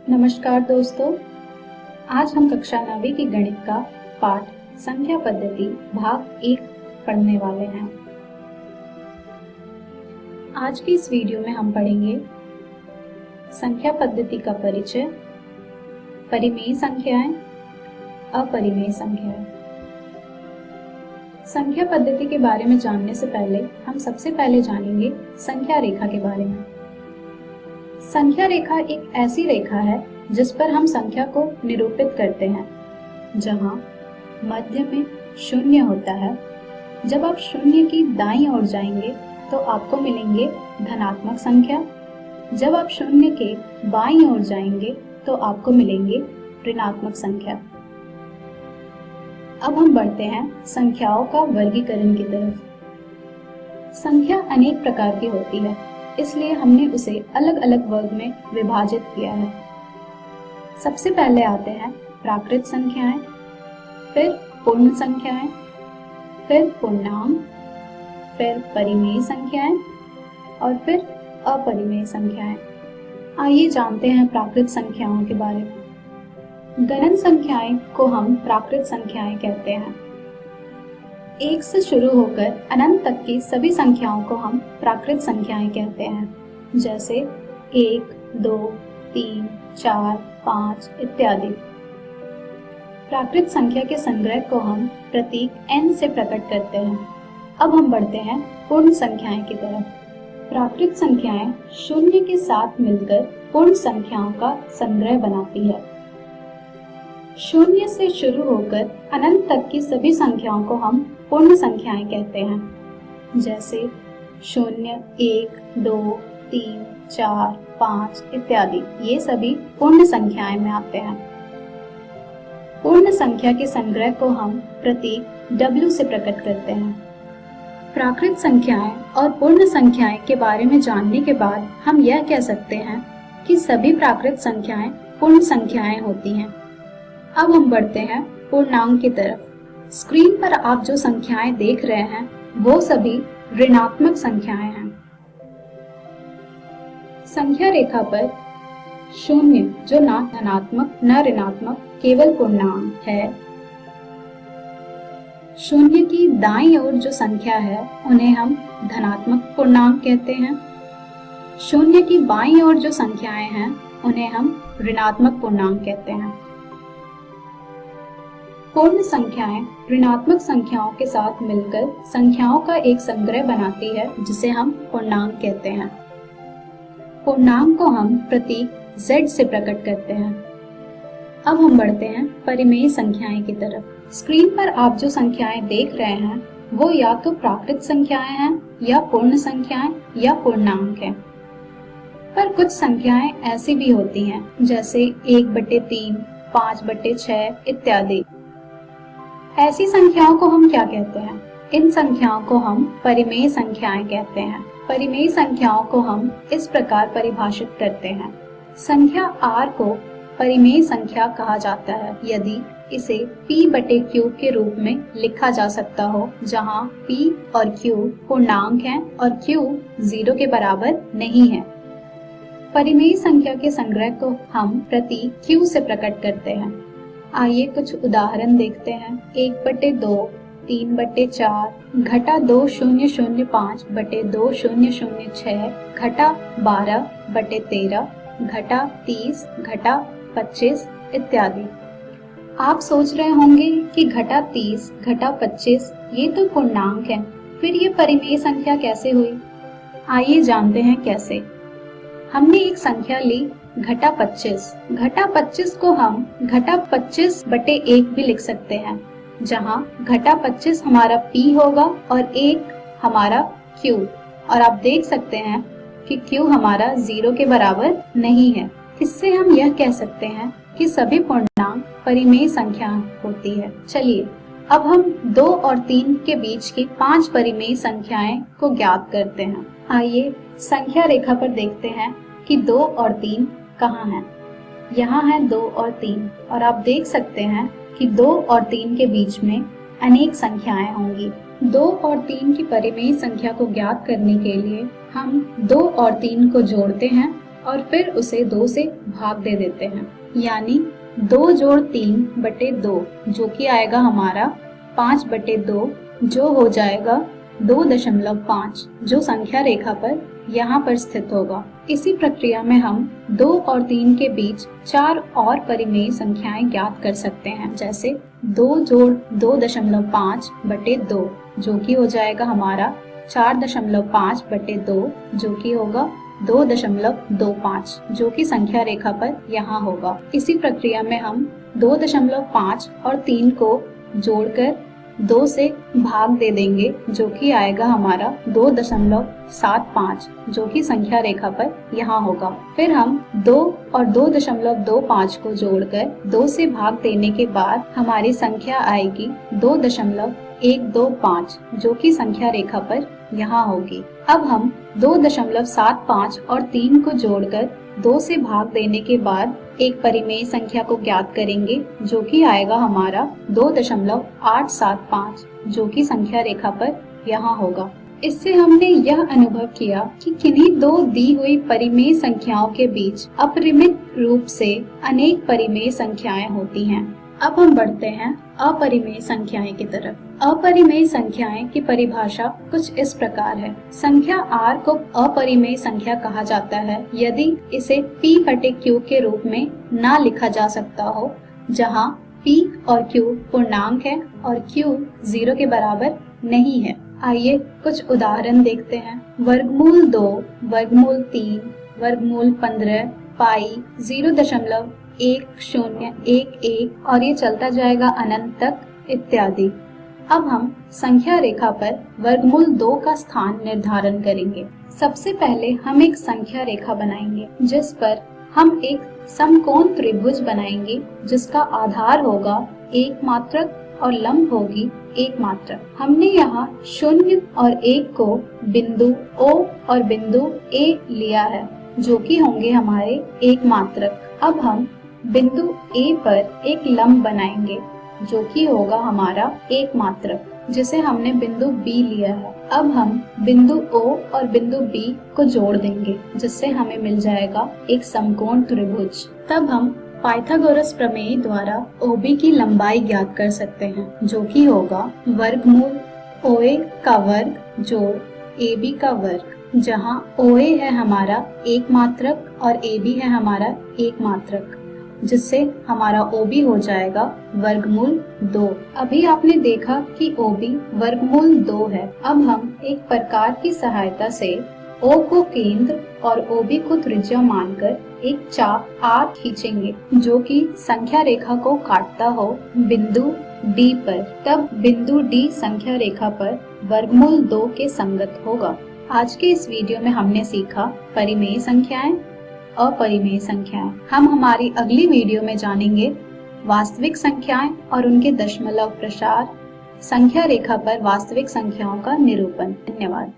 नमस्कार दोस्तों, आज हम कक्षा 9वीं की गणित का पाठ संख्या पद्धति भाग 1 पढ़ने वाले हैं। आज की इस वीडियो में हम पढ़ेंगे संख्या पद्धति का परिचय, परिमेय संख्याएं, अपरिमेय संख्याएं। संख्या पद्धति के बारे में जानने से पहले हम सबसे पहले जानेंगे संख्या रेखा के बारे में। संख्या रेखा एक ऐसी रेखा है जिस पर हम संख्या को निरूपित करते हैं, जहां मध्य में शून्य होता है। जब आप शून्य की दाईं ओर जाएंगे तो आपको मिलेंगे धनात्मक संख्या। जब आप शून्य के बाईं ओर जाएंगे तो आपको मिलेंगे ऋणात्मक संख्या। अब हम बढ़ते हैं संख्याओं का वर्गीकरण की तरफ। संख्या अनेक प्रकार की होती है, इसलिए हमने उसे अलग अलग वर्ग में विभाजित किया है। सबसे पहले आते हैं प्राकृत संख्याएं, फिर पूर्ण संख्याएं, फिर पूर्णांक, फिर परिमेय संख्याएं और फिर अपरिमेय संख्याएं। आइए जानते हैं प्राकृत संख्याओं के बारे में। गणन संख्याएं को हम प्राकृत संख्याएं कहते हैं। 1 से शुरू होकर अनंत तक की सभी संख्याओं को हम प्राकृत संख्याएं कहते हैं, जैसे 1, 2, 3, 4, 5 इत्यादि। प्राकृत संख्या के संग्रह को हम प्रतीक n से प्रकट करते हैं। अब हम बढ़ते हैं पूर्ण संख्याएं की तरफ। प्राकृत संख्याएं शून्य के साथ मिलकर पूर्ण संख्याओं का संग्रह बनाती है। शून्य से शुरू होकर अनंत तक की सभी संख्याओं को हम पूर्ण संख्याएं कहते हैं, जैसे 0, 1, 2, 3, 4, 5 इत्यादि। ये सभी पूर्ण संख्याएं में आते हैं। पूर्ण संख्या के संग्रह को हम प्रतीक W से प्रकट करते हैं। प्राकृत संख्याएं और पूर्ण संख्याएं के बारे में जानने के बाद हम यह कह सकते हैं कि सभी प्राकृत संख्याएं पूर्ण संख्याएं होती हैं। अब हम बढ़ते हैं पूर्णांक की तरफ। स्क्रीन पर आप जो संख्याएं देख रहे हैं वो सभी ऋणात्मक संख्याएं हैं। संख्या रेखा पर शून्य जो ना धनात्मक न ऋणात्मक केवल पूर्णांक है। शून्य की दाईं ओर जो संख्या है उन्हें हम धनात्मक पूर्णांक कहते हैं। शून्य की बाईं ओर जो संख्याएं हैं उन्हें हम ऋणात्मक पूर्णांक कहते हैं। पूर्ण संख्याएं ऋणात्मक संख्याओं के साथ मिलकर संख्याओं का एक संग्रह बनाती है, जिसे हम पूर्णांक कहते हैं। पूर्णांक को हम प्रतीक Z से प्रकट करते हैं। अब हम बढ़ते हैं परिमेय संख्याएं की तरफ। स्क्रीन पर आप जो संख्याएं देख रहे हैं वो या तो प्राकृत संख्याएं हैं या पूर्ण संख्याएं या पूर्णांक हैं। पर कुछ संख्याएं ऐसी भी होती हैं, जैसे 1/3, 5/6 इत्यादि। ऐसी संख्याओं को हम क्या कहते हैं? इन संख्याओं को हम परिमेय संख्याएं कहते हैं। परिमेय संख्याओं को हम इस प्रकार परिभाषित करते हैं। संख्या r को परिमेय संख्या कहा जाता है यदि इसे p/q के रूप में लिखा जा सकता हो, जहां p और q पूर्णांक हैं और q 0 के बराबर नहीं है। परिमेय संख्या के संग्रह को हम प्रतीक q से प्रकट करते हैं। आइए कुछ उदाहरण देखते हैं। 1/2, 3/4, घटा 2005/2006, घटा 12/13, घटा 30, घटा 25 इत्यादि। आप सोच रहे होंगे कि घटा 30, घटा 25 ये तो पूर्णांक है, फिर ये परिमेय संख्या कैसे हुई? आइए जानते हैं कैसे। हमने एक संख्या ली घटा 25। घटा 25 को हम घटा 25/1 भी लिख सकते हैं, जहां घटा 25 हमारा p होगा और 1 हमारा q। और आप देख सकते हैं कि q हमारा 0 के बराबर नहीं है। इससे हम यह कह सकते हैं कि सभी पूर्णांक परिमेय संख्या होती है। चलिए अब हम 2 और 3 के बीच की 5 परिमेय संख्याएं को ज्ञात करते हैं। आइए संख्या रेखा पर देखते हैं कि 2 और 3 कहाँ हैं। यहाँ है 2 और 3 और आप देख सकते हैं कि 2 और 3 के बीच में अनेक संख्याएं होंगी। 2 और 3 की परिमेय संख्या को ज्ञात करने के लिए हम 2 और 3 को जोड़ते हैं और फिर उसे 2 से भाग दे देते हैं, यानी 2 जोड़ 3 बटे 2 जो कि आएगा हमारा 5 बटे 2 जो हो जाएगा 2.5 जो संख्या रेखा पर यहाँ पर स्थित होगा। इसी प्रक्रिया में हम 2 और 3 के बीच 4 और परिमेय संख्याएं ज्ञात कर सकते हैं, जैसे 2 जोड़ 2.5 बटे 2 जो कि हो जाएगा हमारा 4.5 बटे 2 जो कि होगा 2.25 जो कि संख्या रेखा पर यहाँ होगा। इसी प्रक्रिया में हम 2.5 और 3 को जोड़कर 2 से भाग दे देंगे जो कि आएगा हमारा 2.75 जो कि संख्या रेखा पर यहाँ होगा। फिर हम 2 और 2.25 को जोड़कर 2 से भाग देने के बाद हमारी संख्या आएगी 2.125 जो कि संख्या रेखा पर यहाँ होगी। अब हम 2.75 और 3 को जोड़कर 2 से भाग देने के बाद एक परिमेय संख्या को ज्ञात करेंगे जो कि आएगा हमारा 2.875 जो कि संख्या रेखा पर यहाँ होगा। इससे हमने यह अनुभव किया कि किन्हीं दो दी हुई परिमेय संख्याओं के बीच अपरिमित रूप से अनेक परिमेय संख्याएं होती हैं। अब हम बढ़ते हैं अपरिमेय संख्याएं की तरफ। अपरिमेय संख्याएं की परिभाषा कुछ इस प्रकार है। संख्या r को अपरिमेय संख्या कहा जाता है यदि इसे p बटे q के रूप में ना लिखा जा सकता हो, जहां p और q पूर्णांक है और q 0 के बराबर नहीं है। आइए कुछ उदाहरण देखते हैं। वर्गमूल 2, वर्गमूल 3, वर्गमूल 15, पाई 0.1011 और ये चलता जाएगा अनंत तक इत्यादि। अब हम संख्या रेखा पर वर्गमूल 2 का स्थान निर्धारण करेंगे। सबसे पहले हम एक संख्या रेखा बनाएंगे जिस पर हम एक समकोण त्रिभुज बनाएंगे जिसका आधार होगा एक मात्रक और लंब होगी एक मात्रक। हमने यहाँ 0 और 1 को बिंदु O और बिंदु A लिया है जो कि होंगे हमारे एक मात्रक। अब हम बिंदु A पर एक लंब बनाएंगे जो कि होगा हमारा एक मात्रक जिसे हमने बिंदु B लिया है। अब हम बिंदु O और बिंदु B को जोड़ देंगे जिससे हमें मिल जाएगा एक समकोण त्रिभुज। तब हम पाइथागोरस प्रमेय द्वारा OB की लंबाई ज्ञात कर सकते हैं जो कि होगा वर्गमूल OA का वर्ग जोड़ AB का वर्ग, जहां OA है हमारा एक मात्रक और AB है हमारा एक मात्रक, जिससे हमारा OB हो जाएगा वर्गमूल 2। अभी आपने देखा कि OB वर्गमूल 2 है। अब हम एक प्रकार की सहायता से O को केंद्र और OB को त्रिज्या मानकर एक चाप R खींचेंगे जो कि संख्या रेखा को काटता हो बिंदु D पर। तब बिंदु D संख्या रेखा पर वर्गमूल 2 के संगत होगा। आज के इस वीडियो में हमने सीखा परिमेय संख्याएं, अपरिमेय संख्याएं। हम हमारी अगली वीडियो में जानेंगे वास्तविक संख्याएं और उनके दशमलव प्रसार, संख्या रेखा पर वास्तविक संख्याओं का निरूपण। धन्यवाद।